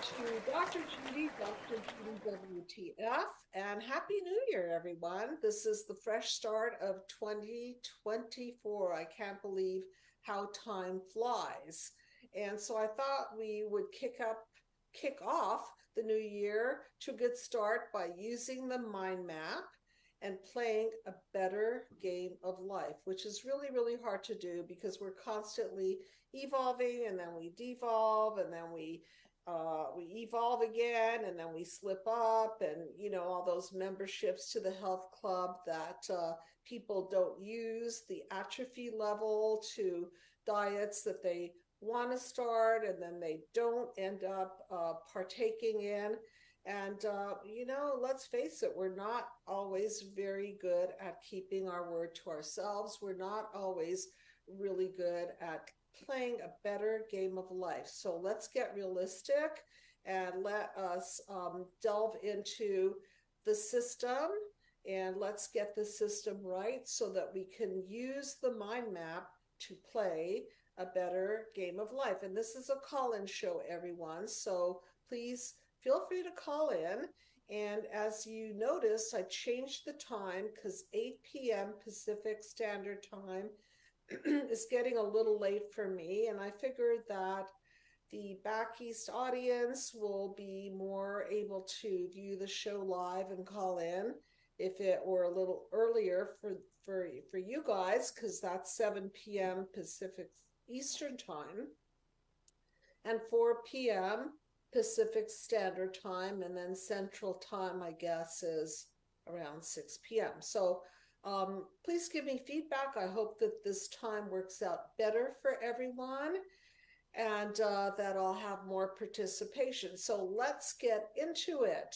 to Dr. Judy, Dr. Judy WTF, and Happy New Year, everyone. This is the fresh start of 2024. I can't believe how time flies. And so I thought we would kick off the new year to a good start by using the mind map and playing a better game of life, which is really, really hard to do because we're constantly evolving and then we devolve and then we evolve again and then we slip up, and all those memberships to the health club that people don't use, the atrophy level to diets that they want to start and then they don't end up partaking in. And let's face it, we're not always very good at keeping our word to ourselves. We're not always really good at playing a better game of life. So let's get realistic and let us delve into the system, and let's get the system right so that we can use the mind map to play a better game of life. And this is a call-in show, everyone. So please feel free to call in. And as you notice, I changed the time because 8 p.m. Pacific Standard Time is getting a little late for me, and I figured that the back east audience will be more able to view the show live and call in if it were a little earlier for you guys, because that's 7 p.m. Pacific Eastern Time and 4 p.m. Pacific Standard Time, and then Central Time, I guess, is around 6 p.m. So please give me feedback. I hope that this time works out better for everyone and that I'll have more participation. So let's get into it.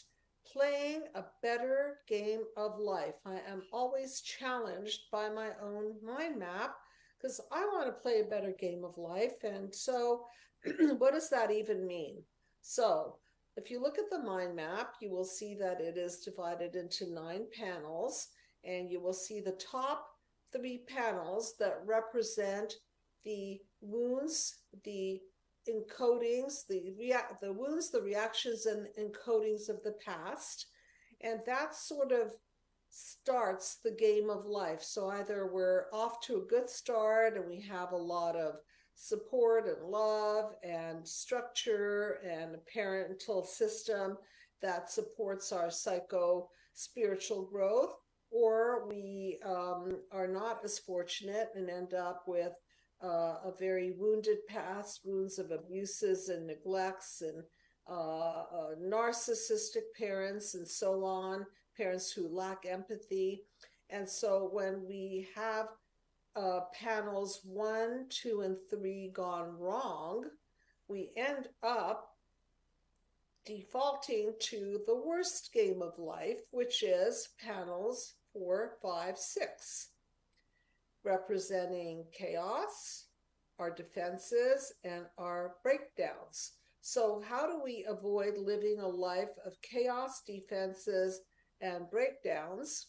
Playing a better game of life. I am always challenged by my own mind map because I want to play a better game of life. And so, what does that even mean? So, if you look at the mind map, you will see that it is divided into 9 panels, and you will see the top 3 panels that represent the wounds, the encodings, the wounds, the reactions, and encodings of the past, and that sort of starts the game of life. So either we're off to a good start and we have a lot of support and love and structure and a parental system that supports our psycho spiritual growth, or we are not as fortunate and end up with a very wounded past, wounds of abuses and neglects and narcissistic parents and so on, parents who lack empathy. And so when we have panels 1, 2, and 3 gone wrong, we end up defaulting to the worst game of life, which is panels 4, 5, 6, representing chaos, our defenses, and our breakdowns. So, how do we avoid living a life of chaos, defenses, and breakdowns,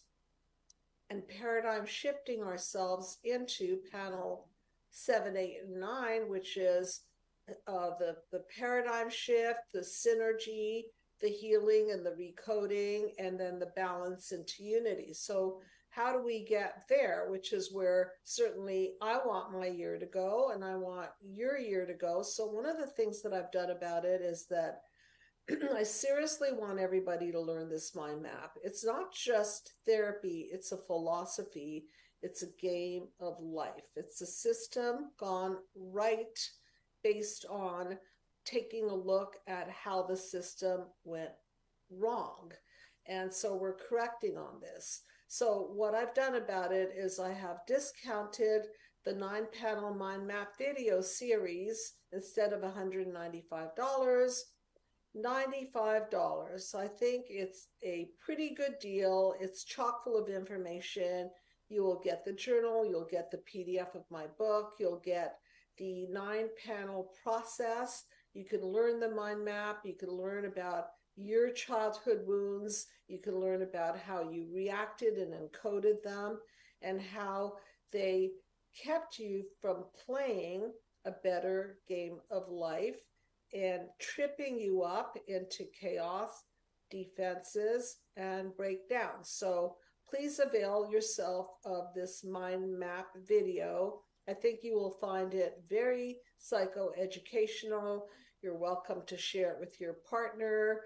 and paradigm shifting ourselves into panel 7, 8, and 9, which is the paradigm shift, the synergy, the healing, and the recoding, and then the balance into unity. So, how do we get there? Which is where certainly I want my year to go, and I want your year to go. So, one of the things that I've done about it is that I seriously want everybody to learn this mind map. It's not just therapy, it's a philosophy, it's a game of life. It's a system gone right based on taking a look at how the system went wrong. And so we're correcting on this. So, what I've done about it is I have discounted the 9 panel mind map video series. Instead of $195, $95. I think it's a pretty good deal. It's chock full of information. You will get the journal, you'll get the PDF of my book, you'll get the 9 panel process. You can learn the mind map, you can learn about your childhood wounds, you can learn about how you reacted and encoded them, and how they kept you from playing a better game of life and tripping you up into chaos, defenses, and breakdowns. So please avail yourself of this mind map video. I think you will find it very psychoeducational. You're welcome to share it with your partner.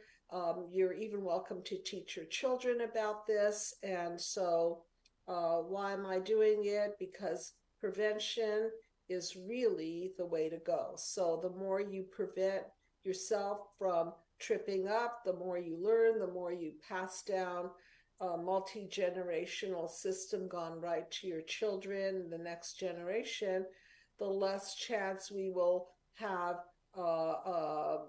You're even welcome to teach your children about this. And so, why am I doing it? Because prevention is really the way to go. So the more you prevent yourself from tripping up, the more you learn, the more you pass down a multi-generational system gone right to your children, the next generation, the less chance we will have a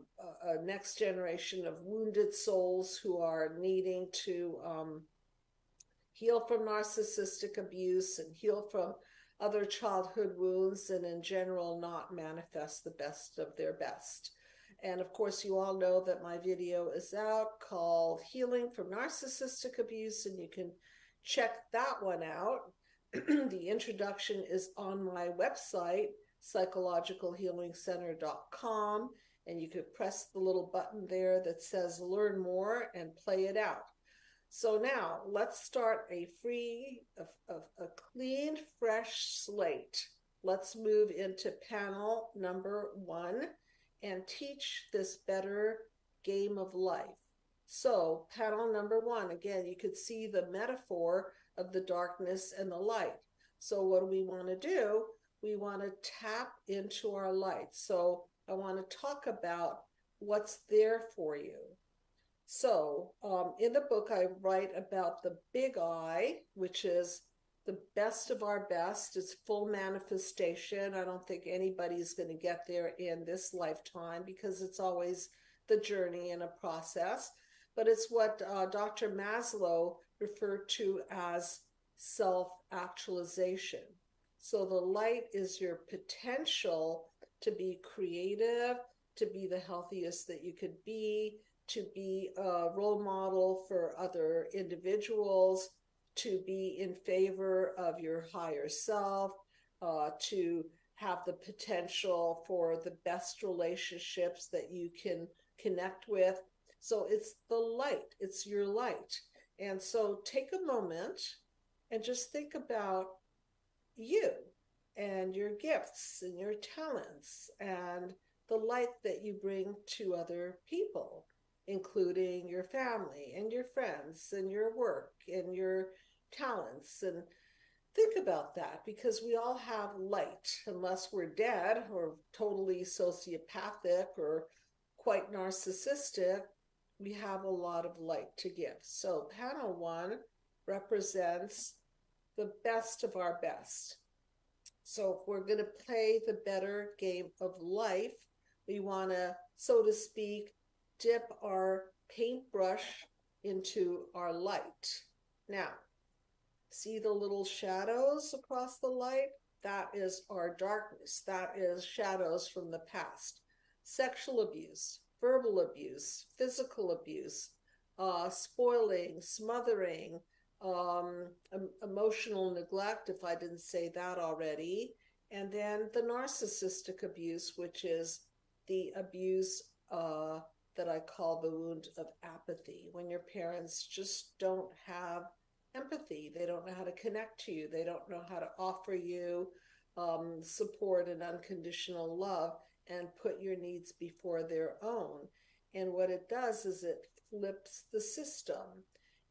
next generation of wounded souls who are needing to heal from narcissistic abuse and heal from other childhood wounds, and in general not manifest the best of their best. And of course, you all know that my video is out called Healing from Narcissistic Abuse, and you can check that one out. The introduction is on my website, psychologicalhealingcenter.com, and you could press the little button there that says learn more and play it out. So now let's start a clean, fresh slate. Let's move into panel number 1 and teach this better game of life. So panel number 1, again, you could see the metaphor of the darkness and the light. So what do we want to do? We want to tap into our light. So I want to talk about what's there for you. So in the book, I write about the big I, which is the best of our best. It's full manifestation. I don't think anybody's going to get there in this lifetime because it's always the journey and a process. But it's what Dr. Maslow referred to as self-actualization. So the light is your potential to be creative, to be the healthiest that you could be, to be a role model for other individuals, to be in favor of your higher self, to have the potential for the best relationships that you can connect with. So it's the light, it's your light. And so take a moment and just think about you and your gifts and your talents and the light that you bring to other people, including your family and your friends and your work and your talents. And think about that, because we all have light, unless we're dead or totally sociopathic or quite narcissistic. We have a lot of light to give. So panel 1 represents the best of our best. So if we're going to play the better game of life, we want to, so to speak, dip our paintbrush into our light. Now, see the little shadows across the light? That is our darkness. That is shadows from the past. Sexual abuse, verbal abuse, physical abuse, spoiling, smothering, emotional neglect, if I didn't say that already, and then the narcissistic abuse, which is the abuse that I call the wound of apathy, when your parents just don't have empathy. They don't know how to connect to you. They don't know how to offer you support and unconditional love and put your needs before their own. And what it does is it flips the system.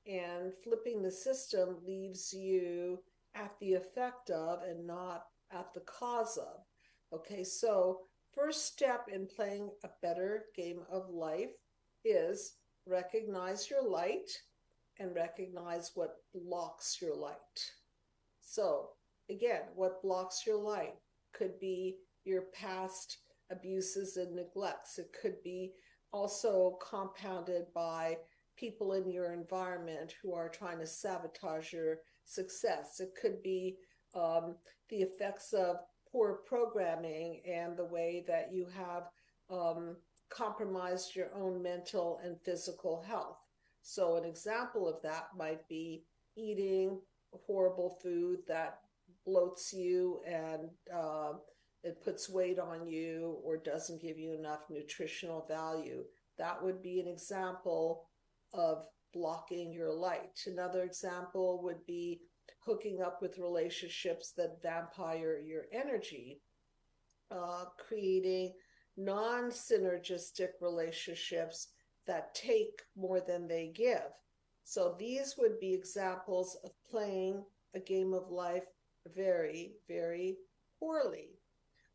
And flipping the system leaves you at the effect of and not at the cause of. Okay, so first step in playing a better game of life is recognize your light and recognize what blocks your light. So again, what blocks your light could be your past abuses and neglects. It could be also compounded by people in your environment who are trying to sabotage your success. It could be the effects of poor programming and the way that you have compromised your own mental and physical health. So an example of that might be eating horrible food that bloats you and it puts weight on you or doesn't give you enough nutritional value. That would be an example of blocking your light. Another example would be hooking up with relationships that vampire your energy, creating non synergistic relationships that take more than they give. So these would be examples of playing a game of life very, very poorly.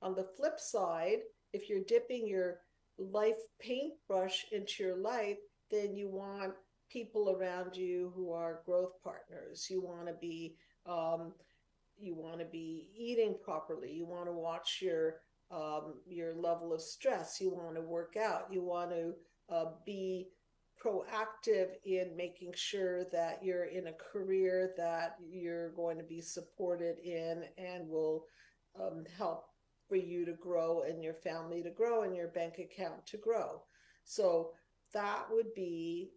On the flip side, if you're dipping your life paintbrush into your light, then you want people around you who are growth partners. Um, you want to be eating properly. You want to watch your level of stress. You want to work out. You want to be proactive in making sure that you're in a career that you're going to be supported in and will help for you to grow and your family to grow and your bank account to grow. So that would be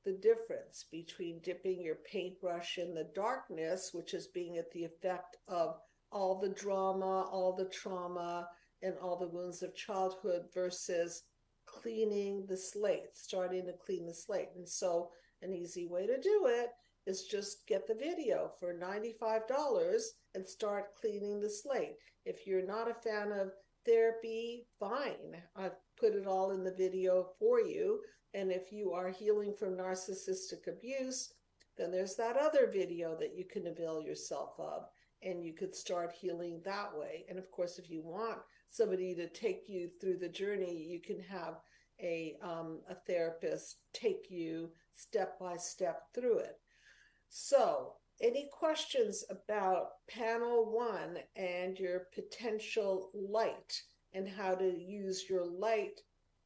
the difference between dipping your paintbrush in the darkness, which is being at the effect of all the drama, all the trauma, and all the wounds of childhood, versus cleaning the slate, starting to clean the slate. And so, an easy way to do it is just get the video for $95 and start cleaning the slate. If you're not a fan of therapy, fine. I've put it all in the video for you. And if you are healing from narcissistic abuse, then there's that other video that you can avail yourself of, and you could start healing that way. And of course, if you want somebody to take you through the journey, you can have a therapist take you step by step through it. So, any questions about panel one and your potential light and how to use your light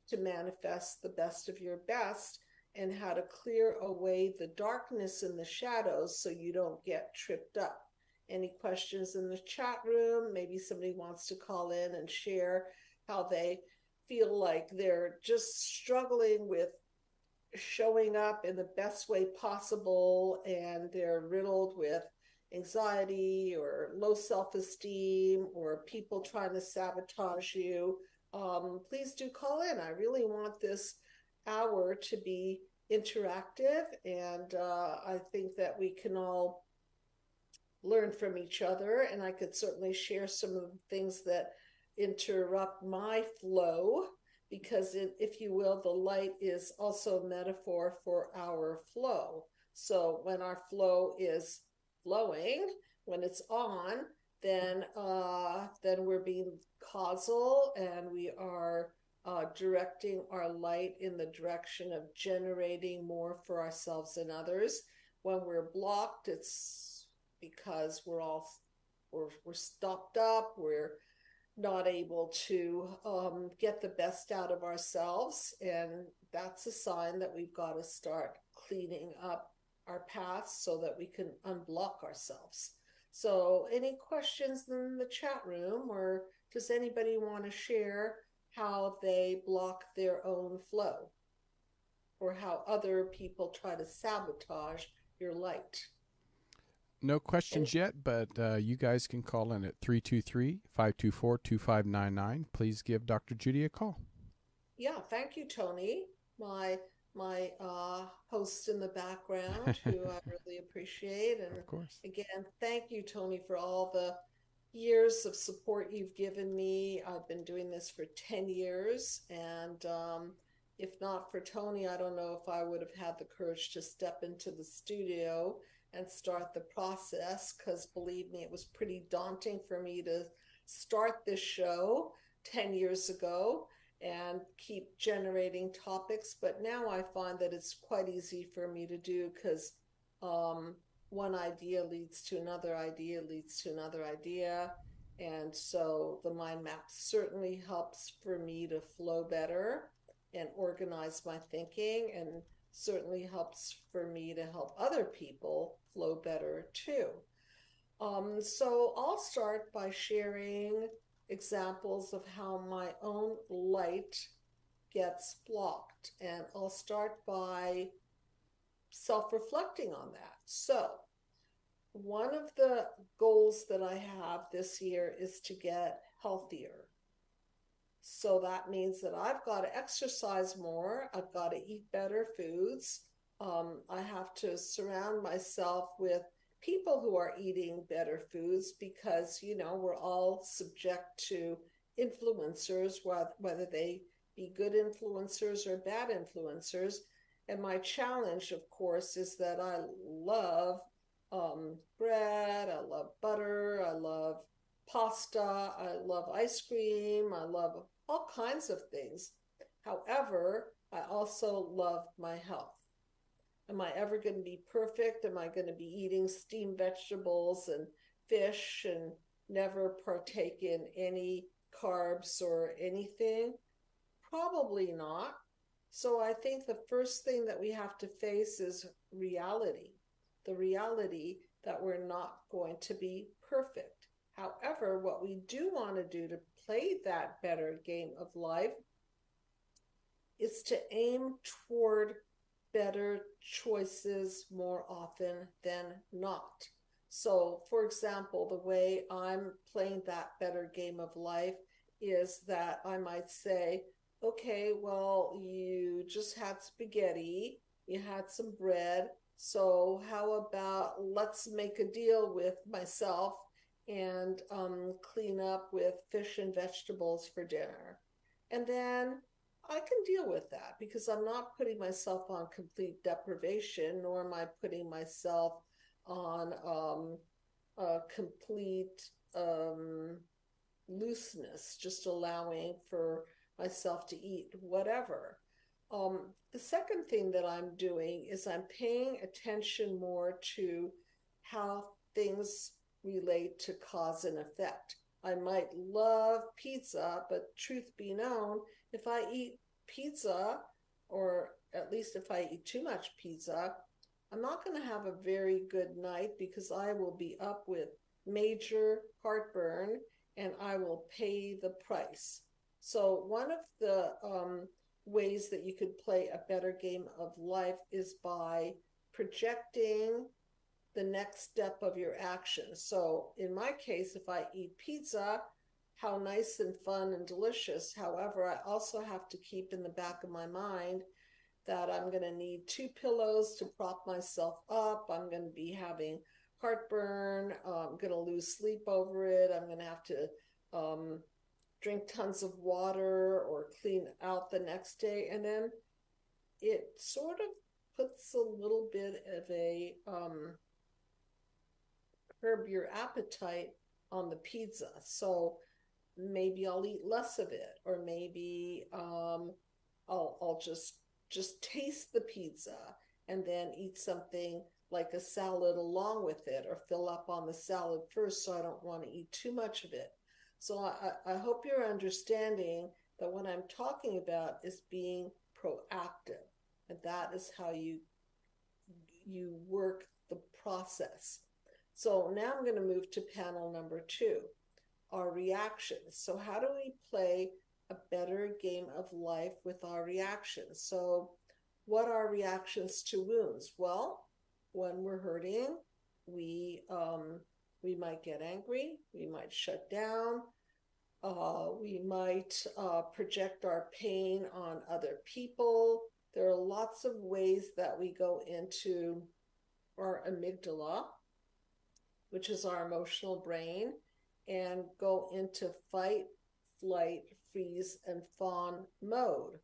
to manifest the best of your best, and how to clear away the darkness and the shadows so you don't get tripped up? Any questions in the chat room? Maybe somebody wants to call in and share how they feel like they're just struggling with showing up in the best way possible and they're riddled with anxiety or low self-esteem or people trying to sabotage you. Please do call in. I really want this hour to be interactive, and I think that we can all learn from each other, and I could certainly share some of the things that interrupt my flow, because if you will, the light is also a metaphor for our flow. So when our flow is flowing, when it's on, then we're being causal, and we are directing our light in the direction of generating more for ourselves and others. When we're blocked, it's because we're stopped up, we're not able to get the best out of ourselves, and that's a sign that we've got to start cleaning up our paths so that we can unblock ourselves. So any questions in the chat room, or does anybody want to share how they block their own flow, or how other people try to sabotage your light? No questions yet, but you guys can call in at 323-524-2599. Please give Dr. Judy a call. Yeah, thank you, Tony, my host in the background, who I really appreciate. And of course, again, thank you, Tony, for all the years of support you've given me. I've been doing this for 10 years, and if not for Tony, I don't know if I would have had the courage to step into the studio and start the process, because believe me, it was pretty daunting for me to start this show 10 years ago and keep generating topics. But now I find that it's quite easy for me to do, because one idea leads to another idea, leads to another idea. And so the mind map certainly helps for me to flow better and organize my thinking, and certainly helps for me to help other people flow better too. So I'll start by sharing examples of how my own light gets blocked, and I'll start by self-reflecting on that. So one of the goals that I have this year is to get healthier. So that means that I've got to exercise more. I've got to eat better foods. I have to surround myself with people who are eating better foods because, we're all subject to influencers, whether they be good influencers or bad influencers. And my challenge, of course, is that I love bread, I love butter, I love pasta, I love ice cream, I love all kinds of things. However, I also love my health. Am I ever going to be perfect? Am I going to be eating steamed vegetables and fish and never partake in any carbs or anything? Probably not. So I think the first thing that we have to face is reality, the reality that we're not going to be perfect. However, what we do want to do to play that better game of life is to aim toward better choices more often than not. So, for example, the way I'm playing that better game of life is that I might say, okay, well, you just had spaghetti, you had some bread, so how about let's make a deal with myself and clean up with fish and vegetables for dinner. And then I can deal with that because I'm not putting myself on complete deprivation, nor am I putting myself on a complete looseness, just allowing for myself to eat whatever. The second thing that I'm doing is I'm paying attention more to how things relate to cause and effect. I might love pizza, but truth be known, if I eat pizza, or at least if I eat too much pizza, I'm not going to have a very good night because I will be up with major heartburn and I will pay the price. So, one of the ways that you could play a better game of life is by projecting the next step of your action. So, in my case, if I eat pizza, how nice and fun and delicious. However, I also have to keep in the back of my mind that I'm going to need 2 pillows to prop myself up. I'm going to be having heartburn. I'm going to lose sleep over it. I'm going to have to drink tons of water or clean out the next day. And then it sort of puts a little bit of a curb your appetite on the pizza. So maybe I'll eat less of it, or maybe I'll just taste the pizza and then eat something like a salad along with it, or fill up on the salad first so I don't want to eat too much of it. So I hope you're understanding that what I'm talking about is being proactive, and that is how you work the process. So now I'm going to move to panel number 2, our reactions. So how do we play a better game of life with our reactions? So what are reactions to wounds? Well, when we're hurting, we might get angry, we might shut down, we might project our pain on other people. There are lots of ways that we go into our amygdala, which is our emotional brain, and go into fight, flight, freeze, and fawn mode.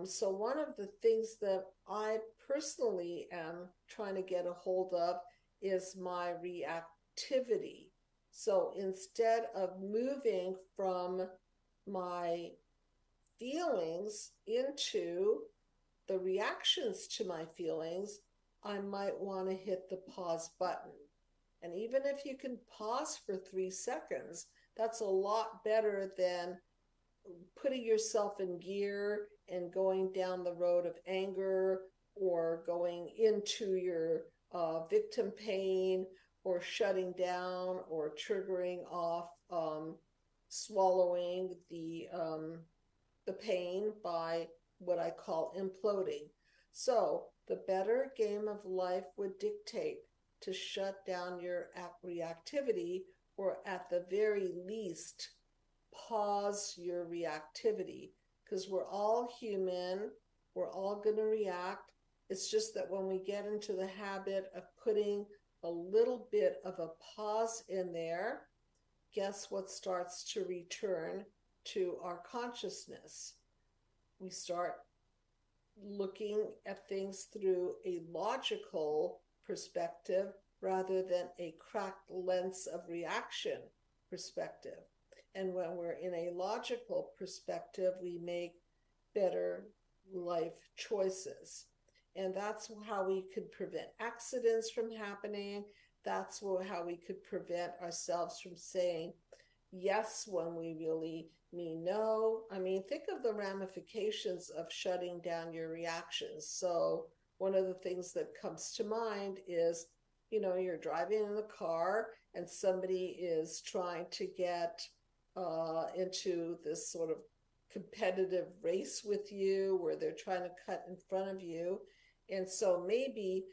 So one of the things that I personally am trying to get a hold of is my reactivity. So instead of moving from my feelings into the reactions to my feelings, I might want to hit the pause button. And even if you can pause for 3 seconds, that's a lot better than putting yourself in gear and going down the road of anger, or going into your victim pain, or shutting down, or triggering off, swallowing the pain by what I call imploding. So the better game of life would dictate to shut down your reactivity, or at the very least pause your reactivity, because we're all human, we're all going to react. It's just that when we get into the habit of putting a little bit of a pause in there, guess what starts to return to our consciousness? We start looking at things through a logical perspective rather than a cracked lens of reaction perspective. And when we're in a logical perspective, we make better life choices. And that's how we could prevent accidents from happening. That's how we could prevent ourselves from saying yes when we really mean no. I mean, think of the ramifications of shutting down your reactions. So, one of the things that comes to mind is, you're driving in the car and somebody is trying to get into this sort of competitive race with you where they're trying to cut in front of you. And so maybe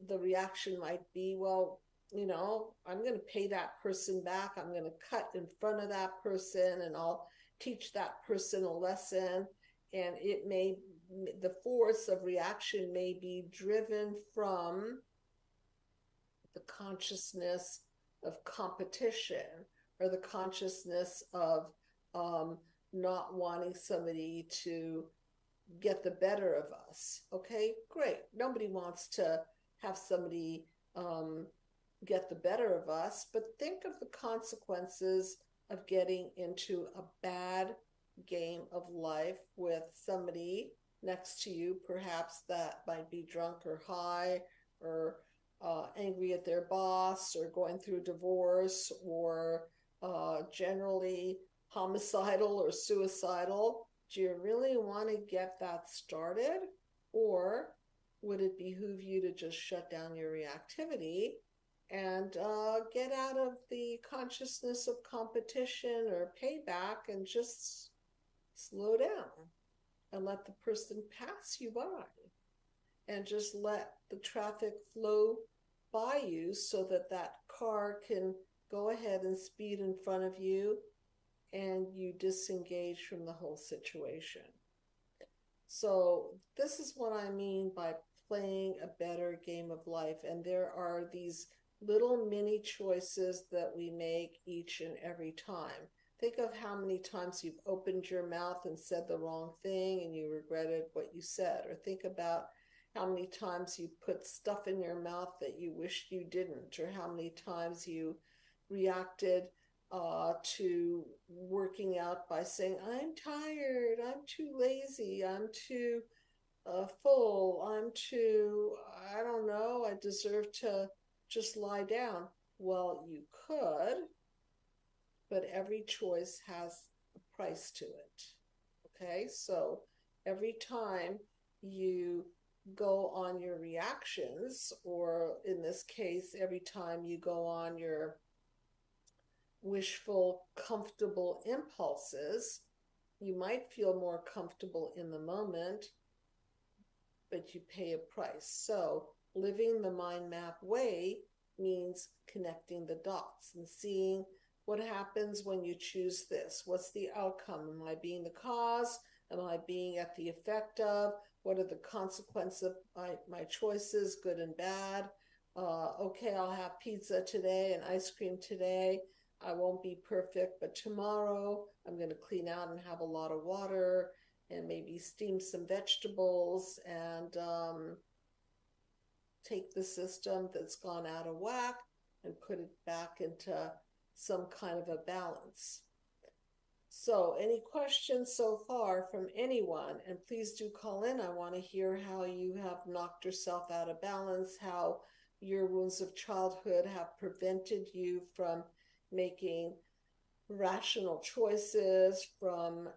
the reaction might be, well, I'm going to pay that person back. I'm going to cut in front of that person and I'll teach that person a lesson. And the force of reaction may be driven from the consciousness of competition or the consciousness of not wanting somebody to get the better of us. Okay, great. Nobody wants to have somebody get the better of us, but think of the consequences of getting into a bad game of life with somebody next to you, perhaps that might be drunk or high or angry at their boss or going through divorce or generally homicidal or suicidal. Do you really want to get that started? Or would it behoove you to just shut down your reactivity and get out of the consciousness of competition or payback and just slow down and let the person pass you by and just let the traffic flow by you so that that car can go ahead and speed in front of you and you disengage from the whole situation. So this is what I mean by playing a better game of life. And there are these little mini choices that we make each and every time. Think of how many times you've opened your mouth and said the wrong thing and you regretted what you said. Or think about how many times you put stuff in your mouth that you wished you didn't, or how many times you reacted to working out by saying, I'm tired, I'm too lazy, I'm too full, I'm too, I don't know, I deserve to just lie down. Well, you could, but every choice has a price to it. Okay, so every time you go on your reactions, or in this case, every time you go on your wishful, comfortable impulses, you might feel more comfortable in the moment, but you pay a price. So living the mind map way means connecting the dots and seeing what happens when you choose this. What's the outcome? Am I being the cause? Am I being at the effect of? What are the consequences of my choices, good and bad? Okay, I'll have pizza today and ice cream today. I won't be perfect, but tomorrow I'm going to clean out and have a lot of water and maybe steam some vegetables and take the system that's gone out of whack and put it back into some kind of a balance. So, any questions so far from anyone? And please do call in. I want to hear how you have knocked yourself out of balance, how your wounds of childhood have prevented you from making rational choices, from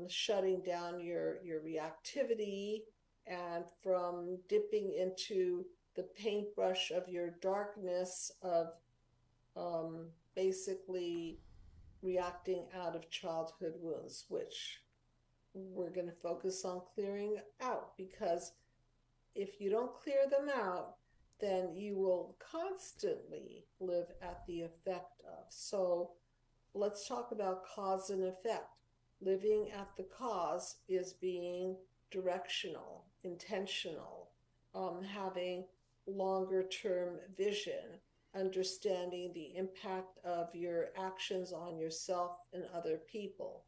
shutting down your reactivity, and from dipping into the paintbrush of your darkness of basically reacting out of childhood wounds, which we're going to focus on clearing out, because if you don't clear them out, then you will constantly live at the effect of. So let's talk about cause and effect. Living at the cause is being directional, intentional, having longer term vision, understanding the impact of your actions on yourself and other people.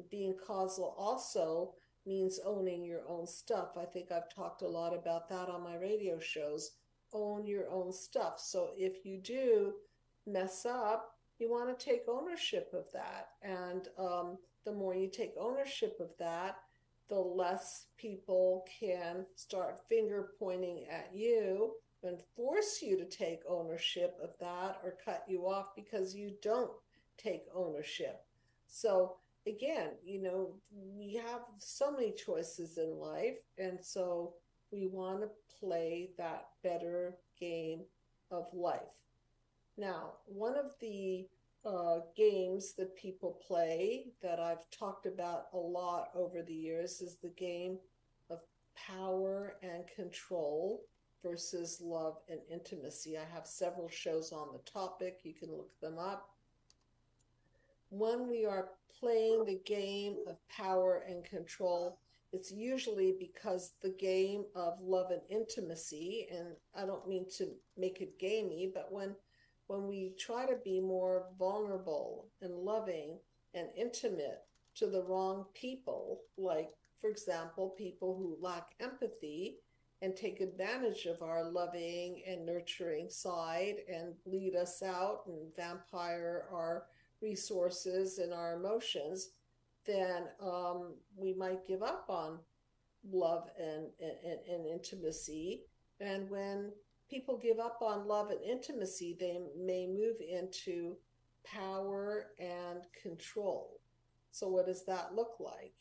Being causal also means owning your own stuff. I think I've talked a lot about that on my radio shows. Own your own stuff. So if you do mess up, you want to take ownership of that. And the more you take ownership of that, the less people can start finger pointing at you and force you to take ownership of that or cut you off because you don't take ownership. So again, we have so many choices in life, and so we want to play that better game of life. Now, one of the games that people play that I've talked about a lot over the years is the game of power and control versus love and intimacy. I have several shows on the topic. You can look them up. When we are playing the game of power and control, it's usually because the game of love and intimacy, and I don't mean to make it gamey, but when we try to be more vulnerable and loving and intimate to the wrong people, like, for example, people who lack empathy and take advantage of our loving and nurturing side and bleed us out and vampire our resources and our emotions, then we might give up on love and intimacy. And when people give up on love and intimacy, they may move into power and control. So, what does that look like?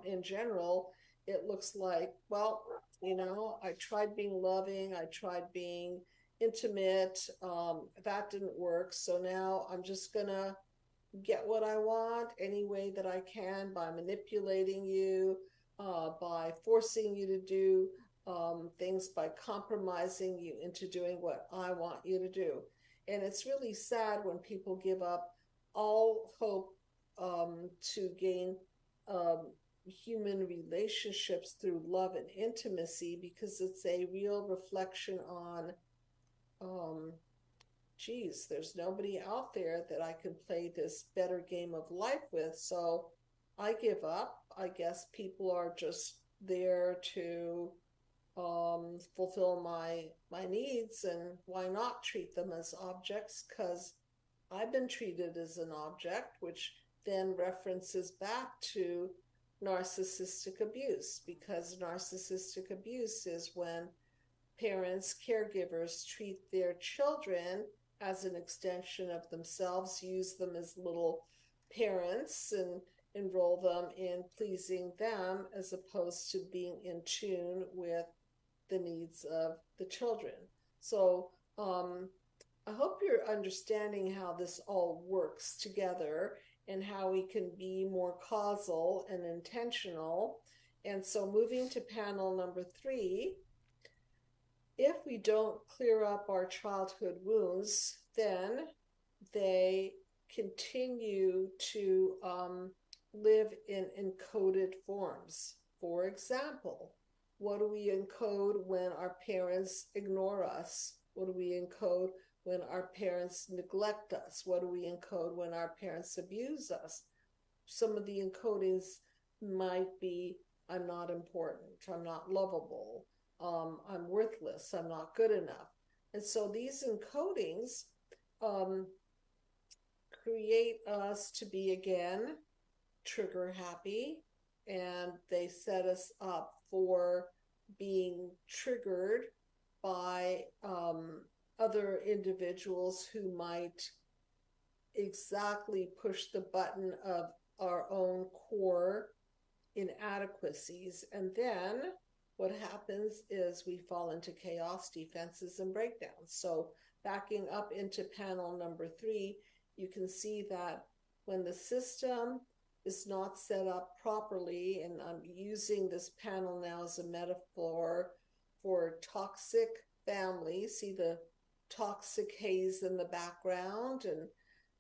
In general, it looks like, well, I tried being loving, I tried being intimate. That didn't work. So now I'm just going to get what I want any way that I can by manipulating you, by forcing you to do things, by compromising you into doing what I want you to do. And it's really sad when people give up all hope to gain um, human relationships through love and intimacy, because it's a real reflection on um, geez, there's nobody out there that I can play this better game of life with. So I give up. I guess people are just there to fulfill my needs, and why not treat them as objects? Because I've been treated as an object, which then references back to narcissistic abuse, because narcissistic abuse is when parents, caregivers treat their children as an extension of themselves, use them as little parents, and enroll them in pleasing them as opposed to being in tune with the needs of the children. So, I hope you're understanding how this all works together and how we can be more causal and intentional. And so, moving to panel number 3, if we don't clear up our childhood wounds, then they continue to live in encoded forms. For example, what do we encode when our parents ignore us? What do we encode when our parents neglect us? What do we encode when our parents abuse us? Some of the encodings might be, I'm not important, I'm not lovable, I'm worthless, I'm not good enough. And so these encodings um, create us to be, again, trigger happy, and they set us up for being triggered by other individuals who might exactly push the button of our own core inadequacies. And then what happens is we fall into chaos, defenses, and breakdowns. So, backing up into panel number 3, you can see that when the system is not set up properly, and I'm using this panel now as a metaphor for toxic family. See the toxic haze in the background, and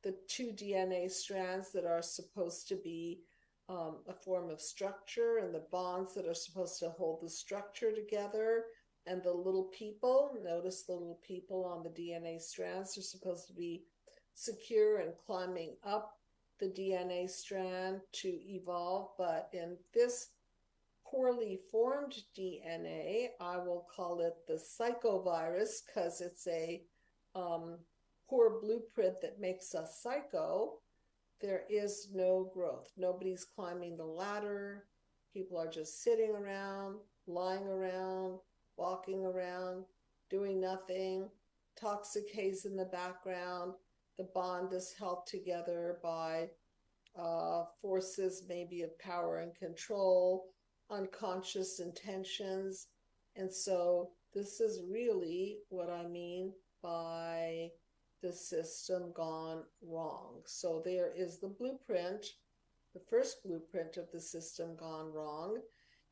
the two DNA strands that are supposed to be a form of structure, and the bonds that are supposed to hold the structure together, and the little people, notice the little people on the DNA strands are supposed to be secure and climbing up the DNA strand to evolve. But in this poorly formed DNA, I will call it the psychovirus because it's a poor blueprint that makes us psycho. There is no growth. Nobody's climbing the ladder. People are just sitting around, lying around, walking around, doing nothing. Toxic haze in the background. The bond is held together by forces maybe of power and control, unconscious intentions. And so this is really what I mean by the system gone wrong. So there is the blueprint, the first blueprint of the system gone wrong.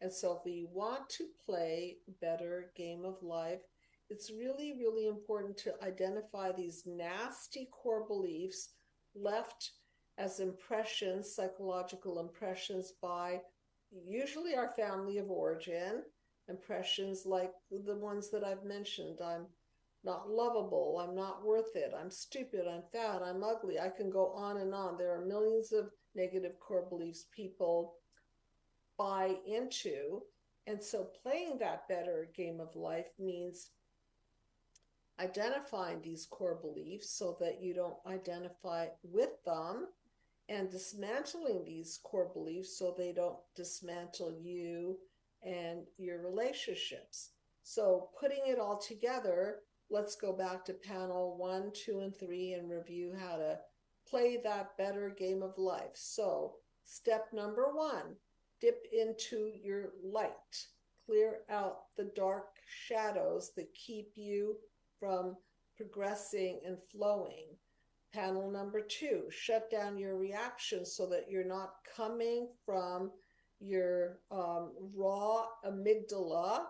And so if we want to play a better game of life, it's really, really important to identify these nasty core beliefs left as impressions, psychological impressions by usually our family of origin, impressions like the ones that I've mentioned. I'm not lovable, I'm not worth it, I'm stupid, I'm fat, I'm ugly. I can go on and on. There are millions of negative core beliefs people buy into. And so playing that better game of life means identifying these core beliefs so that you don't identify with them, and dismantling these core beliefs so they don't dismantle you and your relationships. So putting it all together, let's go back to panel 1, 2, and 3 and review how to play that better game of life. So step number 1, dip into your light. Clear out the dark shadows that keep you from progressing and flowing. Panel number 2, shut down your reactions so that you're not coming from your raw amygdala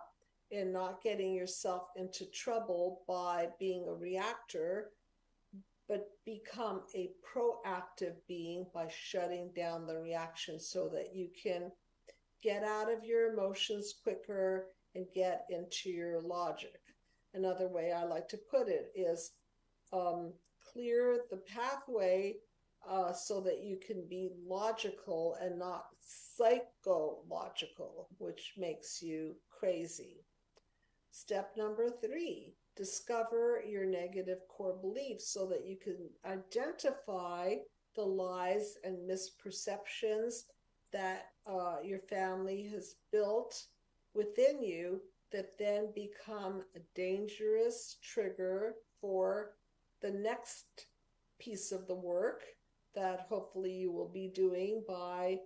and not getting yourself into trouble by being a reactor, but become a proactive being by shutting down the reaction so that you can get out of your emotions quicker and get into your logic. Another way I like to put it is clear the pathway so that you can be logical and not psychological, which makes you crazy. Step number 3, discover your negative core beliefs so that you can identify the lies and misperceptions that your family has built within you that then become a dangerous trigger for the next piece of the work that hopefully you will be doing by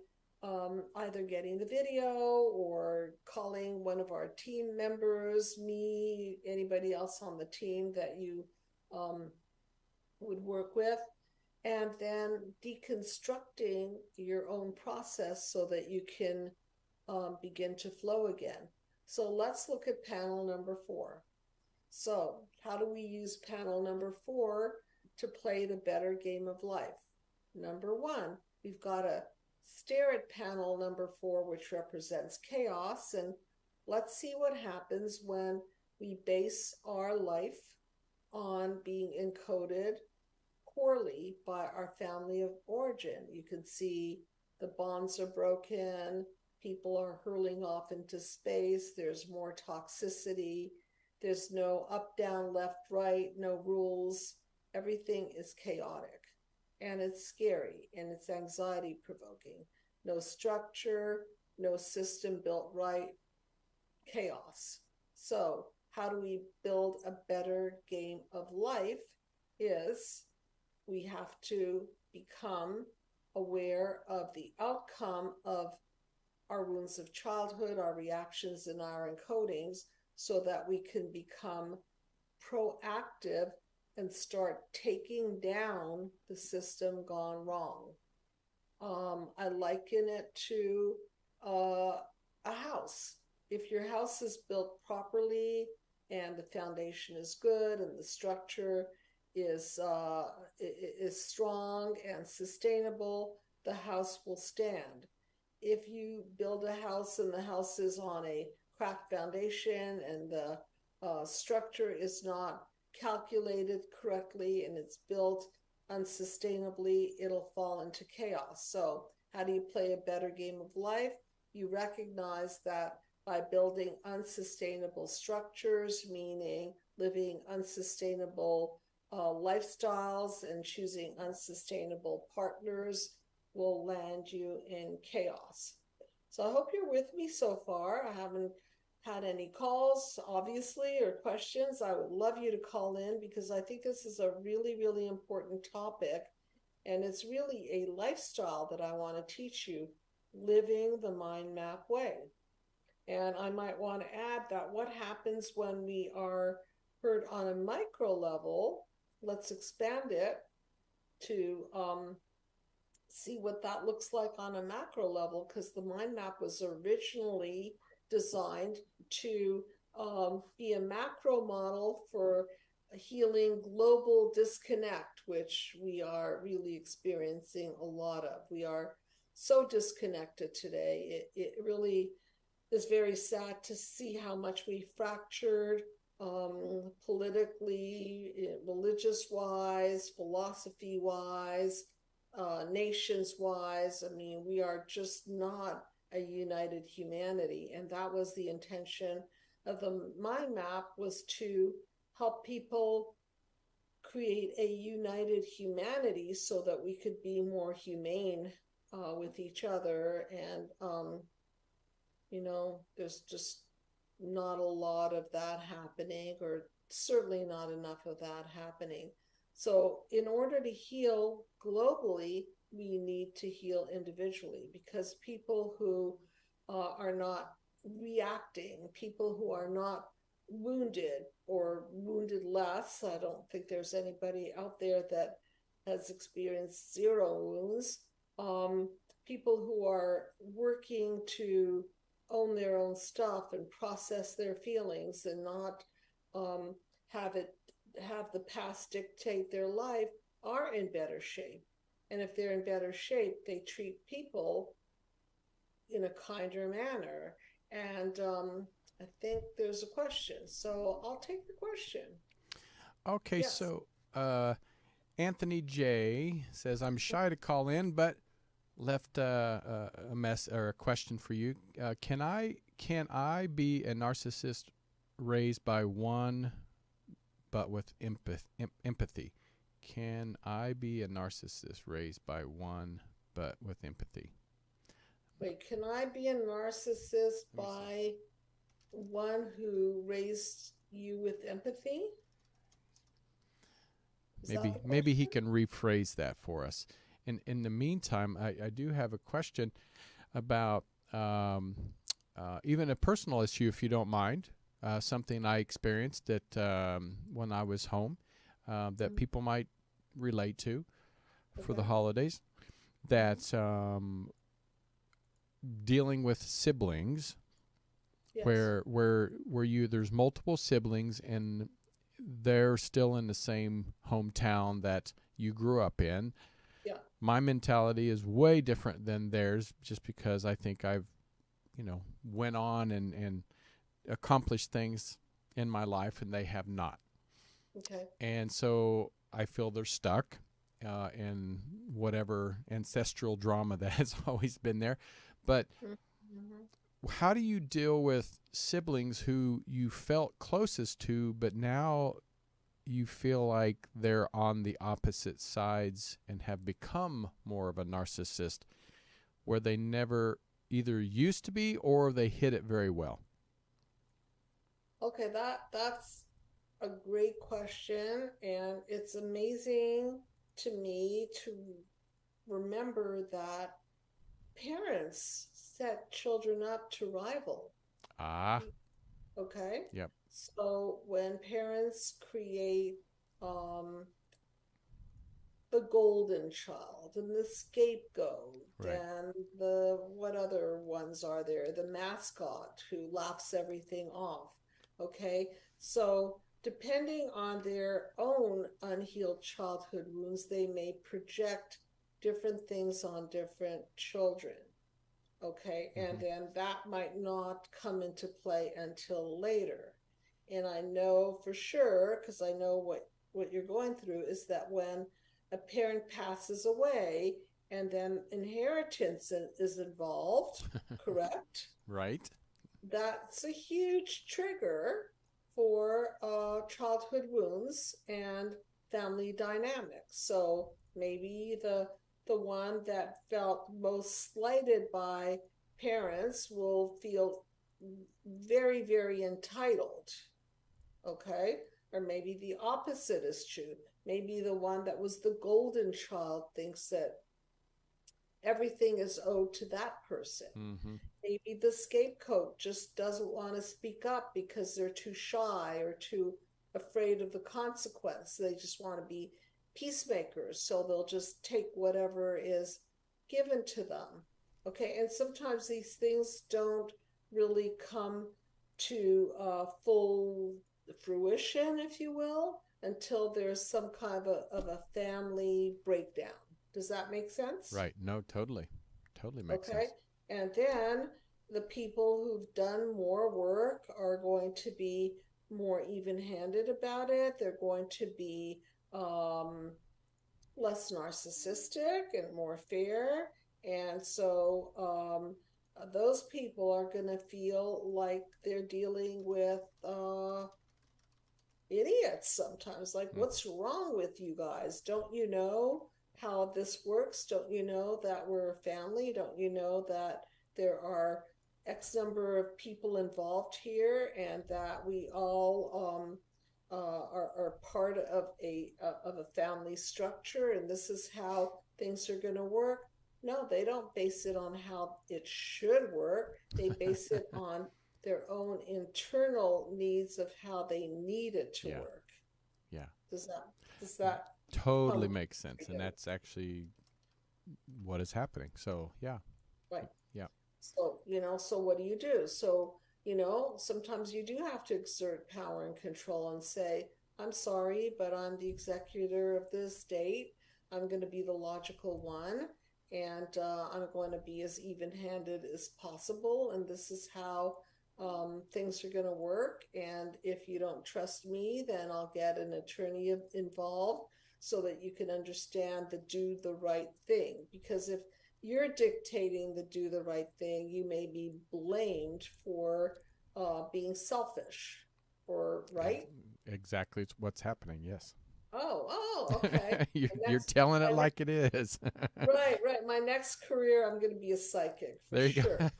either getting the video or calling one of our team members, me, anybody else on the team that you would work with, and then deconstructing your own process so that you can begin to flow again. So let's look at panel number 4. So how do we use panel number 4 to play the better game of life? Number 1, we've got to stare at panel number 4, which represents chaos, and let's see what happens when we base our life on being encoded poorly by our family of origin. You can see the bonds are broken, people are hurling off into space, there's more toxicity, there's no up, down, left, right, no rules. Everything is chaotic, and it's scary, and it's anxiety provoking. No structure, no system built right, chaos. So how do we build a better game of life is we have to become aware of the outcome of our wounds of childhood, our reactions, and our encodings so that we can become proactive and start taking down the system gone wrong. I liken it to a house. If your house is built properly and the foundation is good and the structure is strong and sustainable, the house will stand. If you build a house and the house is on a cracked foundation and the structure is not calculated correctly and it's built unsustainably, it'll fall into chaos. So, how do you play a better game of life? You recognize that by building unsustainable structures, meaning living unsustainable lifestyles and choosing unsustainable partners, will land you in chaos. So I hope you're with me so far. I haven't had any calls, obviously, or questions. I would love you to call in because I think this is a really, really important topic. And it's really a lifestyle that I want to teach you, living the mind map way. And I might want to add that what happens when we are heard on a micro level, let's expand it to see what that looks like on a macro level, because the mind map was originally designed to be a macro model for healing global disconnect, which we are really experiencing a lot of. We are so disconnected today. It really is very sad to see how much we fractured politically, religious wise, philosophy wise, nations wise. I mean, we are just not a united humanity. And that was the intention of the mind map, was to help people create a united humanity so that we could be more humane with each other. And, there's just not a lot of that happening, or certainly not enough of that happening. So, in order to heal globally, we need to heal individually, because people who are not reacting, people who are not wounded or wounded less, I don't think there's anybody out there that has experienced zero wounds. People who are working to own their own stuff and process their feelings and not have the past dictate their life are in better shape. And if they're in better shape, they treat people in a kinder manner. And I think there's a question, so I'll take the question. Okay, Yes. so Anthony J says, I'm shy to call in, but left a mess or a question for you. Can I be a narcissist raised by one but with empathy? Can I be a narcissist raised by one but with empathy? Wait, can I be a narcissist by one who raised you with empathy? Maybe he can rephrase that for us. In the meantime, I do have a question about even a personal issue, if you don't mind. Something I experienced that when I was home that people might relate to for the holidays. That dealing with siblings, Yes. where there's multiple siblings and they're still in the same hometown that you grew up in. Yeah. My mentality is way different than theirs, just because I think I've, went on and accomplished things in my life and they have not. Okay. And so I feel they're stuck in whatever ancestral drama that has always been there. But how do you deal with siblings who you felt closest to, but now you feel like they're on the opposite sides and have become more of a narcissist, where they never either used to be or they hid it very well? Okay, that's a great question, and it's amazing to me to remember that parents set children up to rival. Ah, Okay. yep. So when parents create the golden child and the scapegoat Right. and the what other ones are there, the mascot who laughs everything off. Okay, so depending on their own unhealed childhood wounds, they may project different things on different children. Okay, and then that might not come into play until later. And I know for sure, because I know what you're going through, is that when a parent passes away and then inheritance is involved, correct? Right. That's a huge trigger for childhood wounds and family dynamics. So maybe the one that felt most slighted by parents will feel very, very entitled. Okay. Or maybe the opposite is true. Maybe the one that was the golden child thinks that everything is owed to that person. Maybe the scapegoat just doesn't want to speak up because they're too shy or too afraid of the consequence. They just want to be peacemakers, so they'll just take whatever is given to them. Okay, and sometimes these things don't really come to full fruition, if you will, until there's some kind of a family breakdown. Does that make sense? Right. No, totally. Totally makes Okay. sense. And then the people who've done more work are going to be more even-handed about it. They're going to be less narcissistic and more fair. And so those people are going to feel like they're dealing with idiots sometimes. Like, what's wrong with you guys? Don't you know how this works? Don't you know that we're a family? Don't you know that there are X number of people involved here and that we all are part of a family structure, and this is how things are going to work? No, they don't base it on how it should work. They base it on their own internal needs of how they need it to work. Yeah. Does that totally makes sense? And that's actually what is happening. So, yeah. Right. Yeah. So, so what do? So, sometimes you do have to exert power and control and say, I'm sorry, but I'm the executor of this estate. I'm going to be the logical one, and I'm going to be as even-handed as possible. And this is how things are going to work. And if you don't trust me, then I'll get an attorney involved so that you can understand the do the right thing. Because if you're dictating the do the right thing, you may be blamed for being selfish, or right? Exactly, it's what's happening. Yes. Okay. You're telling it like it is. Right. My next career, I'm going to be a psychic for there you sure. go.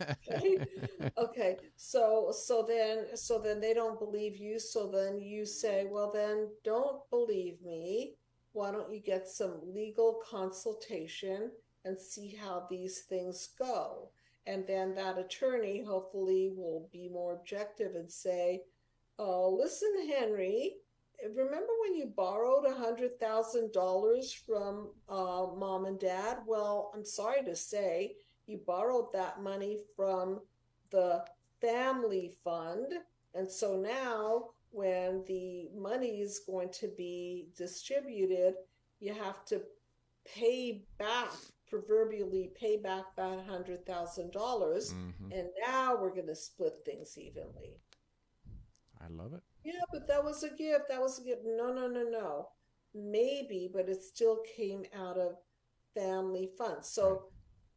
Okay. So then they don't believe you. So then you say, well, then don't believe me. Why don't you get some legal consultation and see how these things go? And then that attorney hopefully will be more objective and say, oh, listen, Henry, remember when you borrowed $100,000 from mom and dad? Well, I'm sorry to say, you borrowed that money from the family fund. And so now when the money is going to be distributed, you have to proverbially pay back that $100,000. And now we're going to split things evenly. I love it. Yeah, but that was a gift. No. Maybe, but it still came out of family funds. So right.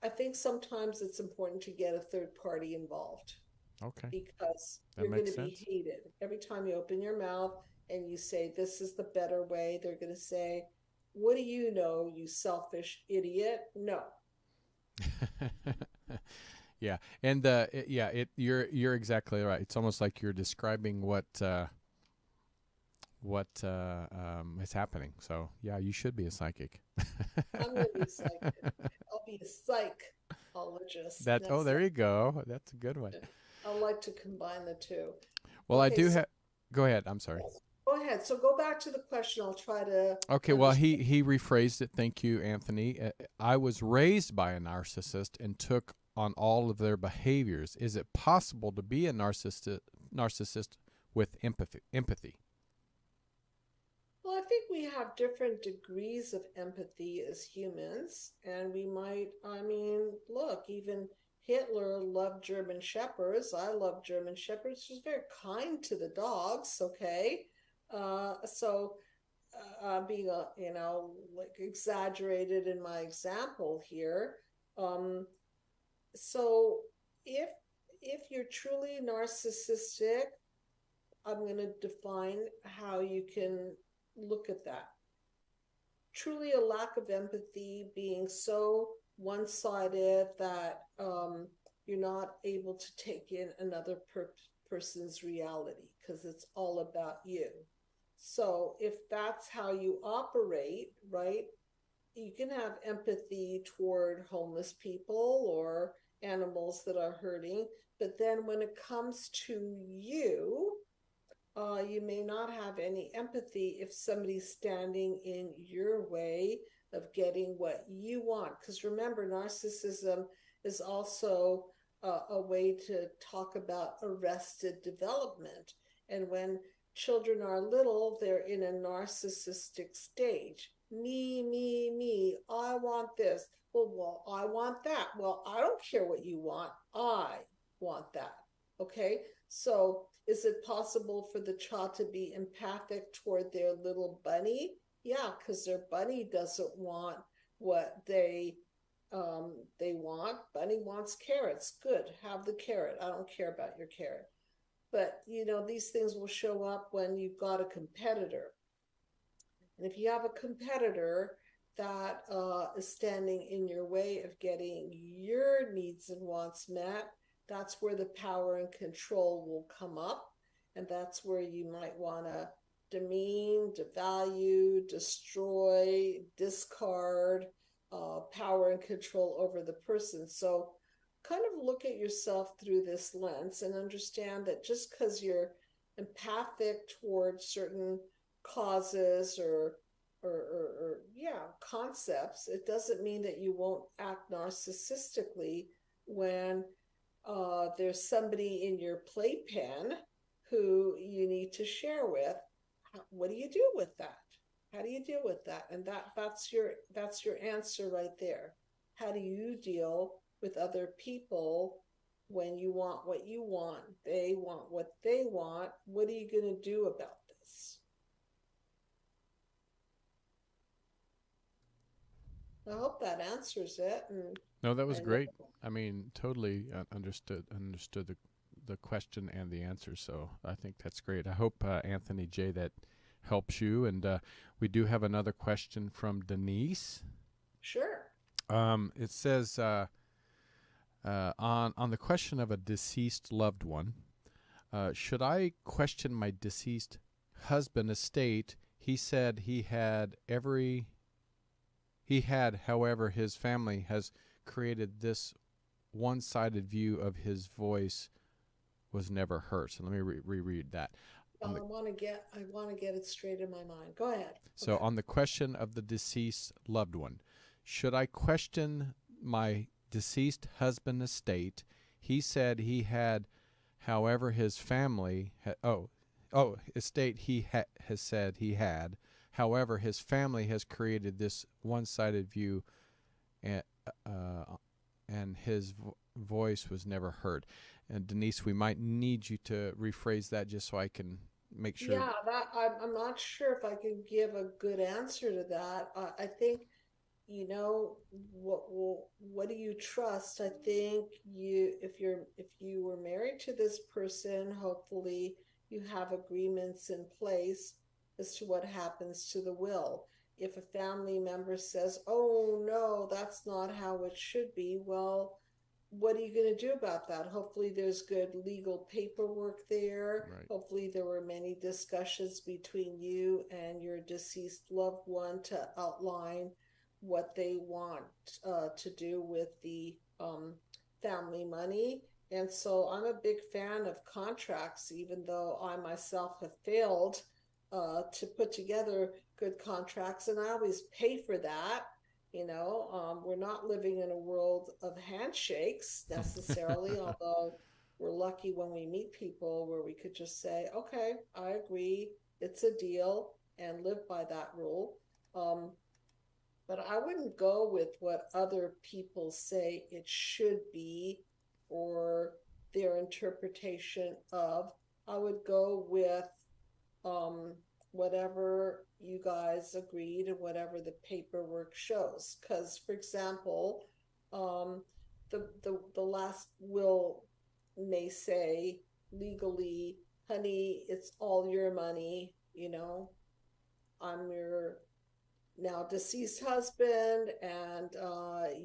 I think sometimes it's important to get a third party involved. Okay. Because you're going to be hated. Every time you open your mouth and you say, this is the better way, they're going to say, what do you know, you selfish idiot? No. Yeah, and you're exactly right. It's almost like you're describing what is happening. So yeah, you should be a psychic. I'm going to be a psychic. I'll be a psychologist. There you go. That's a good one. I like to combine the two. Well, okay, I do have. Go ahead. I'm sorry. Go ahead. So go back to the question. I'll try to. Okay. Well, he rephrased it. Thank you, Anthony. I was raised by a narcissist and took on all of their behaviors. Is it possible to be a narcissist with empathy? I think we have different degrees of empathy as humans, and we might, I mean, look, even Hitler loved German Shepherds. I love German Shepherds. She was very kind to the dogs, okay? So being a, like exaggerated in my example here. Um, so if you're truly narcissistic, I'm going to define how you can look at that. Truly, a lack of empathy, being so one sided that you're not able to take in another person's reality because it's all about you. So, if that's how you operate, right, you can have empathy toward homeless people or animals that are hurting. But then when it comes to you, you may not have any empathy if somebody's standing in your way of getting what you want. Because remember, narcissism is also a way to talk about arrested development. And when children are little, they're in a narcissistic stage. Me, I want this. Well, I want that. Well, I don't care what you want. I want that. Okay. So, is it possible for the child to be empathic toward their little bunny? Yeah, because their bunny doesn't want what they want. Bunny wants carrots. Good, have the carrot. I don't care about your carrot. But these things will show up when you've got a competitor. And if you have a competitor that is standing in your way of getting your needs and wants met, that's where the power and control will come up. And that's where you might want to demean, devalue, destroy, discard power and control over the person. So kind of look at yourself through this lens and understand that just because you're empathic towards certain causes or yeah, concepts, it doesn't mean that you won't act narcissistically when there's somebody in your playpen who you need to share with. What do you do with that? How do you deal with that? And that's your answer right there. How do you deal with other people when you want what you want, they want what they want? What are you going to do about this? I hope that answers it. And No, that was I know, great. I mean, totally understood the question and the answer. So I think that's great. I hope Anthony J that helps you. And we do have another question from Denise. sure. It says on the question of a deceased loved one, should I question my deceased husband estate? He said however, his family has created this one-sided view of his voice was never heard. So let me reread that. I want to get it straight in my mind. Go ahead. So Okay. on the question of the deceased loved one, should I question my deceased husband estate? He said he had, however, his family estate has said he had. However, his family has created this one-sided view, and his voice was never heard. And Denise, we might need you to rephrase that just so I can make sure. Yeah, that I'm not sure if I can give a good answer to that. I think what do you trust? I think if you were married to this person, hopefully you have agreements in place as to what happens to the will. If a family member says, oh no, that's not how it should be, well, what are you going to do about that? Hopefully, there's good legal paperwork there. Right. Hopefully, there were many discussions between you and your deceased loved one to outline what they want to do with the family money. And so I'm a big fan of contracts, even though I myself have failed to put together good contracts, and I always pay for that. We're not living in a world of handshakes necessarily, although we're lucky when we meet people where we could just say, okay, I agree, it's a deal. and live by that rule. But I wouldn't go with what other people say it should be or their interpretation of. I would go with um, whatever you guys agreed and whatever the paperwork shows. Because, for example, um, the last will may say legally, honey, it's all your money. I'm your now deceased husband, and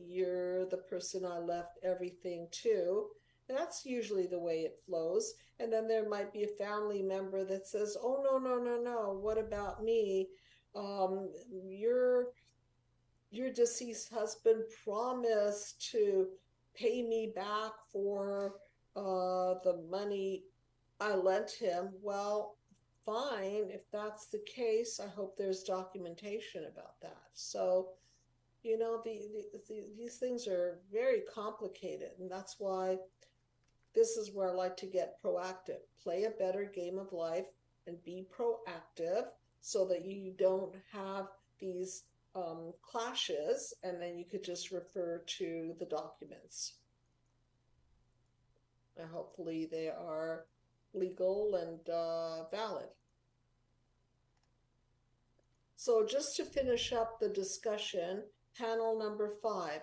you're the person I left everything to. And that's usually the way it flows. And then there might be a family member that says, oh, no, no, no, no, what about me? Um, your your deceased husband promised to pay me back for the money I lent him. Well, fine. If that's the case, I hope there's documentation about that. So, these things are very complicated, and that's why this is where I like to get proactive. Play a better game of life and be proactive so that you don't have these clashes, and then you could just refer to the documents. And hopefully, they are legal and valid. So, just to finish up the discussion, panel number 5,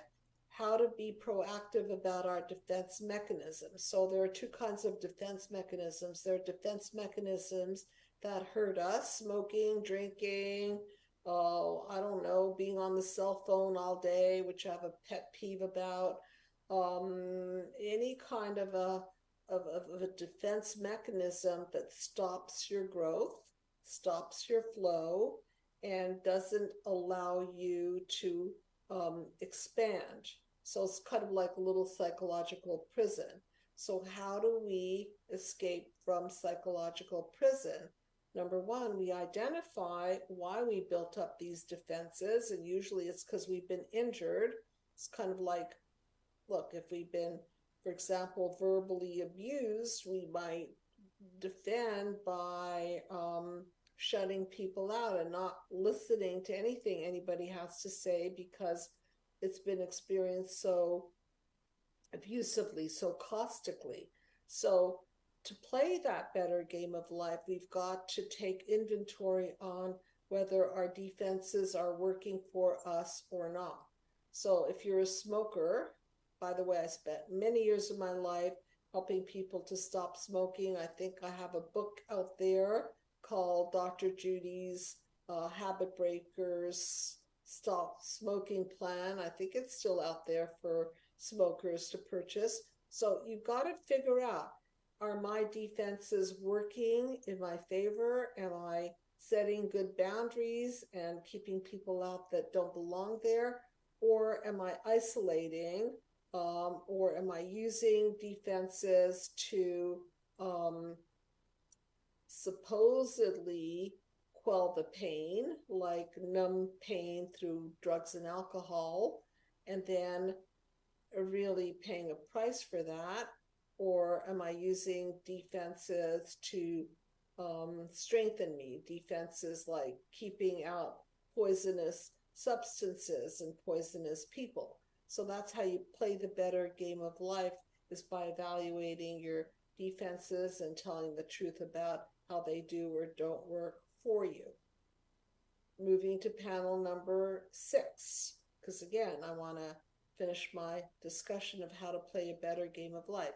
how to be proactive about our defense mechanisms. So, there are two kinds of defense mechanisms. There are defense mechanisms that hurt us: smoking, drinking, I don't know, being on the cell phone all day, which I have a pet peeve about. Any kind of a defense mechanism that stops your growth, stops your flow, and doesn't allow you to expand. So it's kind of like a little psychological prison. So, how do we escape from psychological prison? Number one, we identify why we built up these defenses, and usually it's because we've been injured. It's kind of like, look, if we've been, for example, verbally abused, we might defend by shutting people out and not listening to anything anybody has to say because it's been experienced so abusively, so caustically. So, to play that better game of life, we've got to take inventory on whether our defenses are working for us or not. So, if you're a smoker, by the way, I spent many years of my life helping people to stop smoking. I think I have a book out there called Dr. Judy's Habit Breakers Stop Smoking Plan. I think it's still out there for smokers to purchase. So you've got to figure out, are my defenses working in my favor? Am I setting good boundaries and keeping people out that don't belong there? Or am I isolating? Or am I using defenses to supposedly quell the pain, like numb pain through drugs and alcohol, and then really paying a price for that? Or am I using defenses to strengthen me? Defenses like keeping out poisonous substances and poisonous people. So that's how you play the better game of life, is by evaluating your defenses and telling the truth about how they do or don't work for you. Moving to panel number 6, because again, I want to finish my discussion of how to play a better game of life.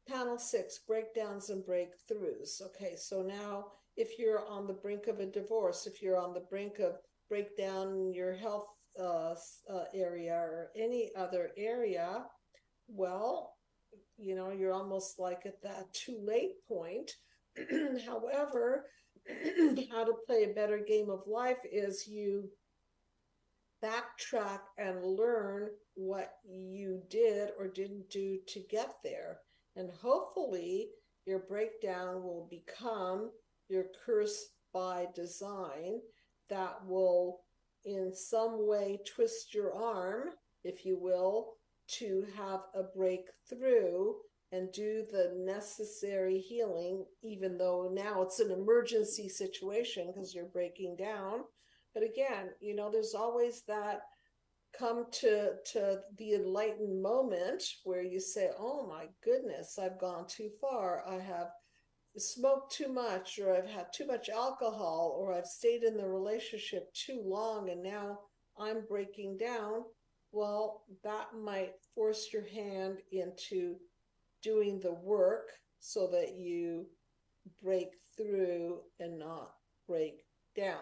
Panel 6, breakdowns and breakthroughs. Okay, so now if you're on the brink of a divorce, if you're on the brink of breakdown in your health area or any other area, well, you're almost like at that too late point. However, how to play a better game of life is you backtrack and learn what you did or didn't do to get there. And hopefully, your breakdown will become your curse by design that will, in some way, twist your arm, if you will, to have a breakthrough and do the necessary healing, even though now it's an emergency situation because you're breaking down. But again, there's always that come to the enlightened moment where you say, oh my goodness, I've gone too far. I have smoked too much, or I've had too much alcohol, or I've stayed in the relationship too long and now I'm breaking down. Well, that might force your hand into doing the work so that you break through and not break down.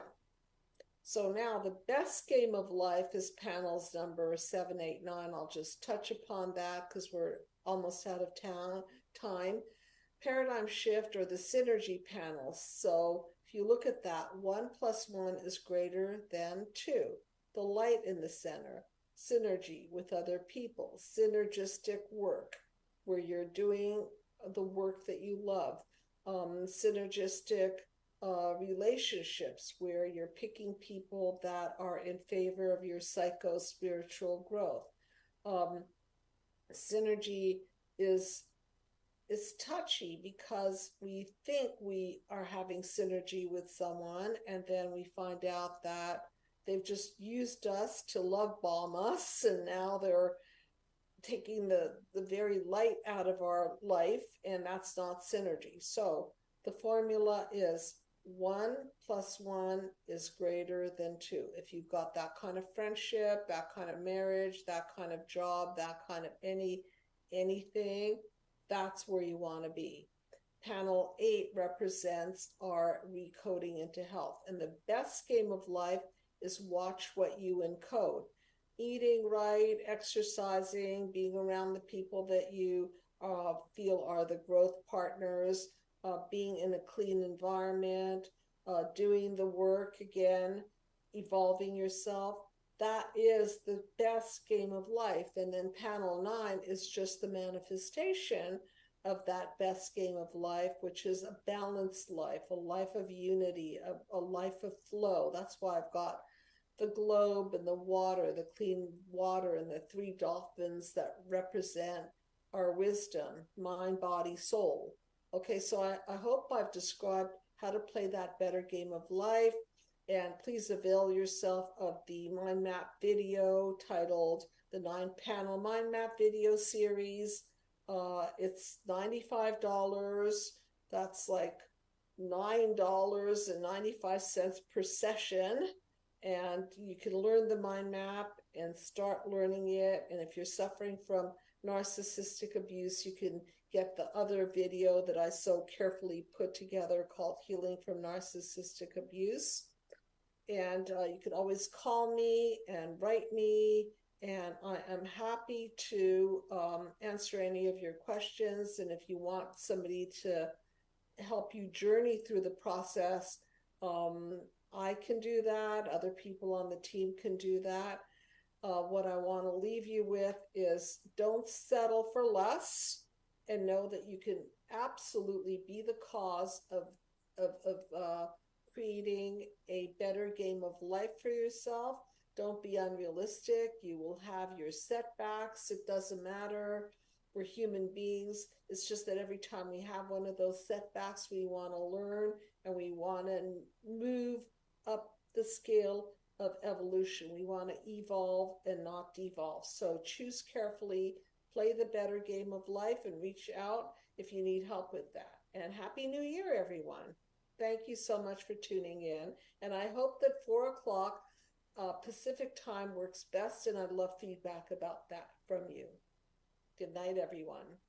So now the best game of life is panels number 7, 8, 9. I'll just touch upon that because we're almost out of time. Paradigm shift, or the synergy panels. So if you look at that, 1 + 1 is greater than 2. The light in the center, synergy with other people, synergistic work where you're doing the work that you love, synergistic relationships where you're picking people that are in favor of your psycho-spiritual growth. Synergy is touchy because we think we are having synergy with someone, and then we find out that they've just used us to love bomb us, and now they're taking the very light out of our life, and that's not synergy. So the formula is 1 + 1 is greater than 2. If you've got that kind of friendship, that kind of marriage, that kind of job, that kind of anything, that's where you want to be. Panel 8 represents our recoding into health. And the best game of life is watch what you encode. Eating right, exercising, being around the people that you feel are the growth partners, being in a clean environment, doing the work again, evolving yourself. That is the best game of life. And then panel 9 is just the manifestation of that best game of life, which is a balanced life, a life of unity, a life of flow. That's why I've got the globe and the water, the clean water, and the 3 dolphins that represent our wisdom, mind, body, soul. Okay, so I hope I've described how to play that better game of life. And please avail yourself of the mind map video titled the 9-panel mind map video series. It's $95. That's like $9.95 per session. And you can learn the mind map and start learning it. And if you're suffering from narcissistic abuse, you can get the other video that I so carefully put together called Healing from Narcissistic Abuse. And you can always call me and write me, and I am happy to answer any of your questions. And if you want somebody to help you journey through the process, I can do that. Other people on the team can do that. What I want to leave you with is don't settle for less, and know that you can absolutely be the cause of creating a better game of life for yourself. Don't be unrealistic. You will have your setbacks. It doesn't matter. We're human beings. It's just that every time we have one of those setbacks, we want to learn and we want to move up the scale of evolution. We want to evolve and not devolve. So choose carefully, play the better game of life, and reach out if you need help with that. And Happy New Year, everyone. Thank you so much for tuning in. And I hope that 4 o'clock Pacific time works best, and I'd love feedback about that from you. Good night, everyone.